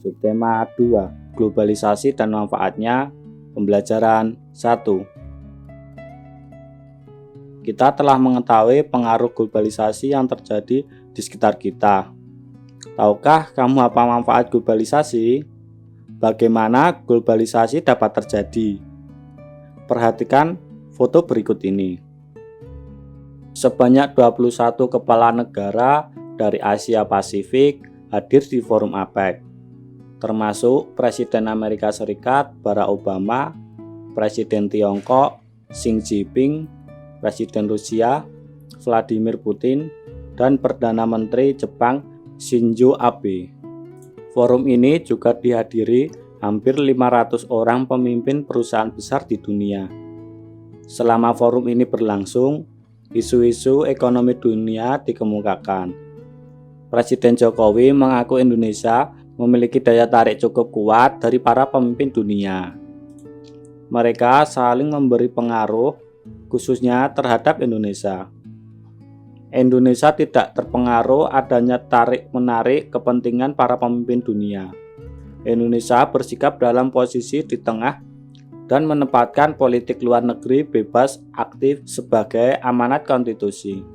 Subtema 2, globalisasi dan manfaatnya. Pembelajaran 1. Kita telah mengetahui pengaruh globalisasi yang terjadi di sekitar kita. Tahukah kamu apa manfaat globalisasi? Bagaimana globalisasi dapat terjadi? Perhatikan foto berikut ini. Sebanyak 21 kepala negara dari Asia Pasifik hadir di forum APEC, termasuk Presiden Amerika Serikat Barack Obama, Presiden Tiongkok Xi Jinping, Presiden Rusia Vladimir Putin, dan Perdana Menteri Jepang Shinzo Abe. Forum ini juga dihadiri hampir 500 orang pemimpin perusahaan besar di dunia. Selama forum ini berlangsung, isu-isu ekonomi dunia dikemukakan. Presiden Jokowi mengaku Indonesia memiliki daya tarik cukup kuat dari para pemimpin dunia. Mereka saling memberi pengaruh, khususnya terhadap Indonesia. Indonesia tidak terpengaruh adanya tarik-menarik kepentingan para pemimpin dunia. Indonesia bersikap dalam posisi di tengah dan menempatkan politik luar negeri bebas aktif sebagai amanat konstitusi.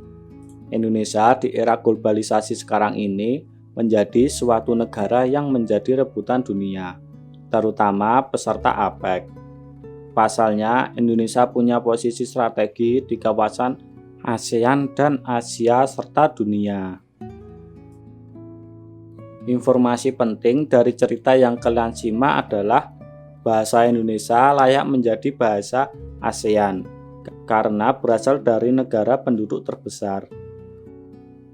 Indonesia di era globalisasi sekarang ini menjadi suatu negara yang menjadi rebutan dunia, terutama peserta APEC. Pasalnya, Indonesia punya posisi strategi di kawasan ASEAN dan Asia serta dunia. Informasi penting dari cerita yang kalian simak adalah bahasa Indonesia layak menjadi bahasa ASEAN karena berasal dari negara penduduk terbesar.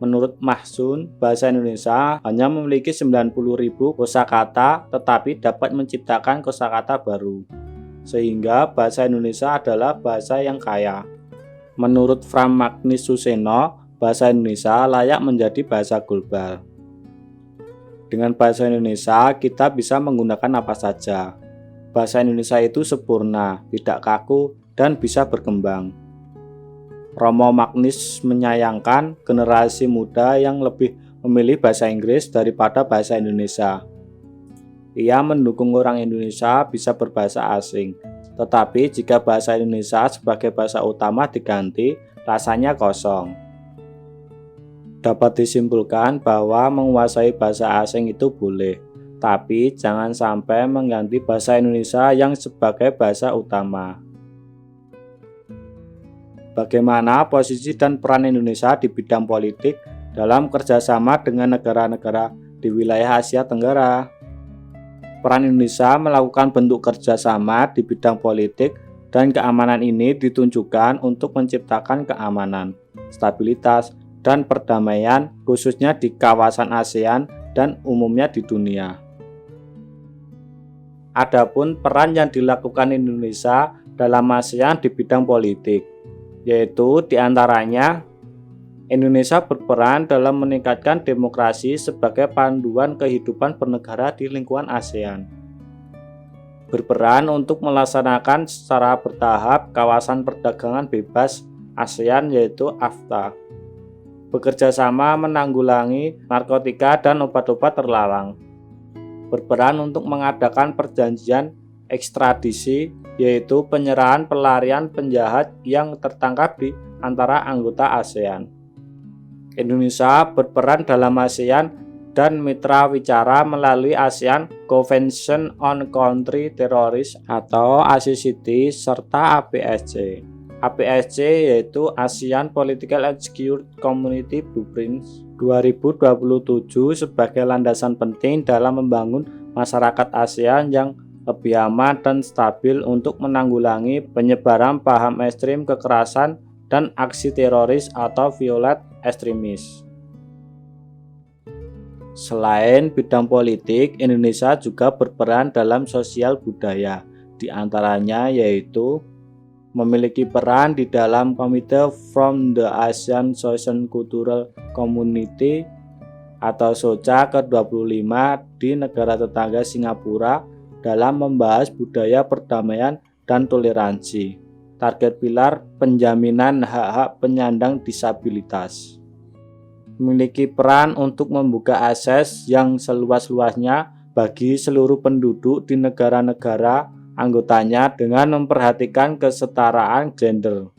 Menurut Mahsun, bahasa Indonesia hanya memiliki 90.000 kosakata tetapi dapat menciptakan kosakata baru, sehingga bahasa Indonesia adalah bahasa yang kaya. Menurut Fram Magnis Suseno, bahasa Indonesia layak menjadi bahasa global. Dengan bahasa Indonesia, kita bisa menggunakan apa saja. Bahasa Indonesia itu sempurna, tidak kaku, dan bisa berkembang. Romo Magnis menyayangkan generasi muda yang lebih memilih bahasa Inggris daripada bahasa Indonesia. Ia mendukung orang Indonesia bisa berbahasa asing. Tetapi jika bahasa Indonesia sebagai bahasa utama diganti, rasanya kosong. Dapat disimpulkan bahwa menguasai bahasa asing itu boleh, tapi jangan sampai mengganti bahasa Indonesia yang sebagai bahasa utama. Bagaimana posisi dan peran Indonesia di bidang politik dalam kerjasama dengan negara-negara di wilayah Asia Tenggara? Peran Indonesia melakukan bentuk kerjasama di bidang politik dan keamanan ini ditunjukkan untuk menciptakan keamanan, stabilitas, dan perdamaian khususnya di kawasan ASEAN dan umumnya di dunia. Adapun peran yang dilakukan Indonesia dalam ASEAN di bidang politik, yaitu diantaranya Indonesia berperan dalam meningkatkan demokrasi sebagai panduan kehidupan bernegara di lingkungan ASEAN. Berperan untuk melaksanakan secara bertahap kawasan perdagangan bebas ASEAN yaitu AFTA. Bekerja sama menanggulangi narkotika dan obat-obat terlarang. Berperan untuk mengadakan perjanjian ekstradisi yaitu penyerahan pelarian penjahat yang tertangkap di antara anggota ASEAN. Indonesia berperan dalam ASEAN dan mitra wicara melalui ASEAN Convention on Country Terrorist atau ACCT serta APSC. APSC yaitu ASEAN Political and Security Community Blueprint 2027 sebagai landasan penting dalam membangun masyarakat ASEAN yang lebih aman dan stabil untuk menanggulangi penyebaran paham ekstrim kekerasan dan aksi teroris atau violent extremis. Selain bidang politik, Indonesia juga berperan dalam sosial budaya, di antaranya yaitu memiliki peran di dalam Komite from the Asian Social Cultural Community atau SOCA ke-25 di negara tetangga Singapura dalam membahas budaya perdamaian dan toleransi. Target pilar penjaminan hak-hak penyandang disabilitas. Memiliki peran untuk membuka akses yang seluas-luasnya bagi seluruh penduduk di negara-negara anggotanya dengan memperhatikan kesetaraan gender.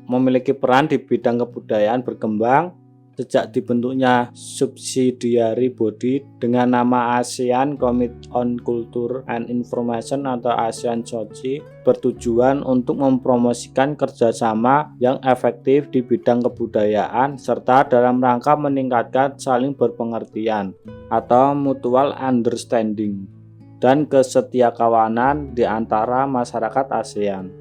Memiliki peran di bidang kebudayaan berkembang sejak dibentuknya subsidiary body dengan nama ASEAN Committee on Culture and Information atau ASEAN COCI, bertujuan untuk mempromosikan kerjasama yang efektif di bidang kebudayaan serta dalam rangka meningkatkan saling berpengertian atau mutual understanding dan kesetiakawanan di antara masyarakat ASEAN.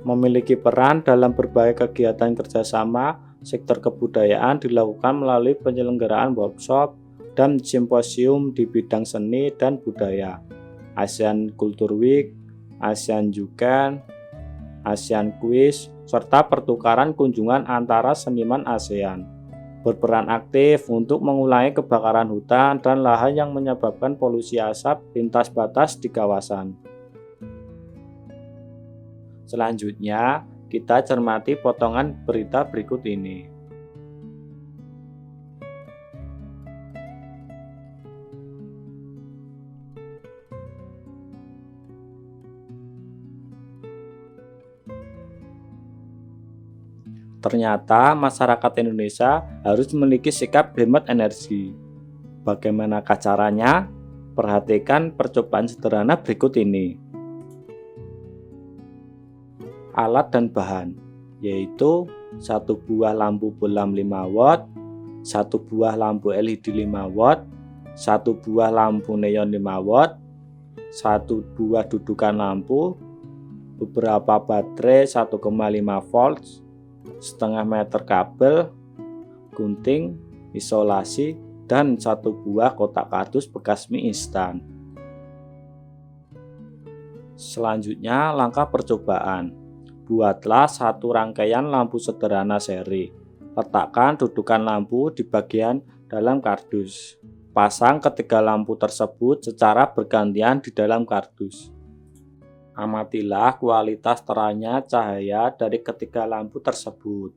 Memiliki peran dalam berbagai kegiatan kerjasama sektor kebudayaan dilakukan melalui penyelenggaraan workshop dan simposium di bidang seni dan budaya, ASEAN Culture Week, ASEAN Youcan, ASEAN Quiz, serta pertukaran kunjungan antara seniman ASEAN. Berperan aktif untuk mengulangi kebakaran hutan dan lahan yang menyebabkan polusi asap lintas batas di kawasan. Selanjutnya, kita cermati potongan berita berikut ini. Ternyata masyarakat Indonesia harus memiliki sikap hemat energi. Bagaimanakah caranya? Perhatikan percobaan sederhana berikut ini. Alat dan bahan, yaitu satu buah lampu bohlam 5 watt, satu buah lampu LED 5 watt, satu buah lampu neon 5 watt, satu buah dudukan lampu, beberapa baterai 1,5 volts, setengah meter kabel, gunting, isolasi, dan satu buah kotak kardus bekas mie instan. Selanjutnya, langkah percobaan. Buatlah satu rangkaian lampu sederhana seri. Letakkan dudukan lampu di bagian dalam kardus. Pasang ketiga lampu tersebut secara bergantian di dalam kardus. Amatilah kualitas terangnya cahaya dari ketiga lampu tersebut.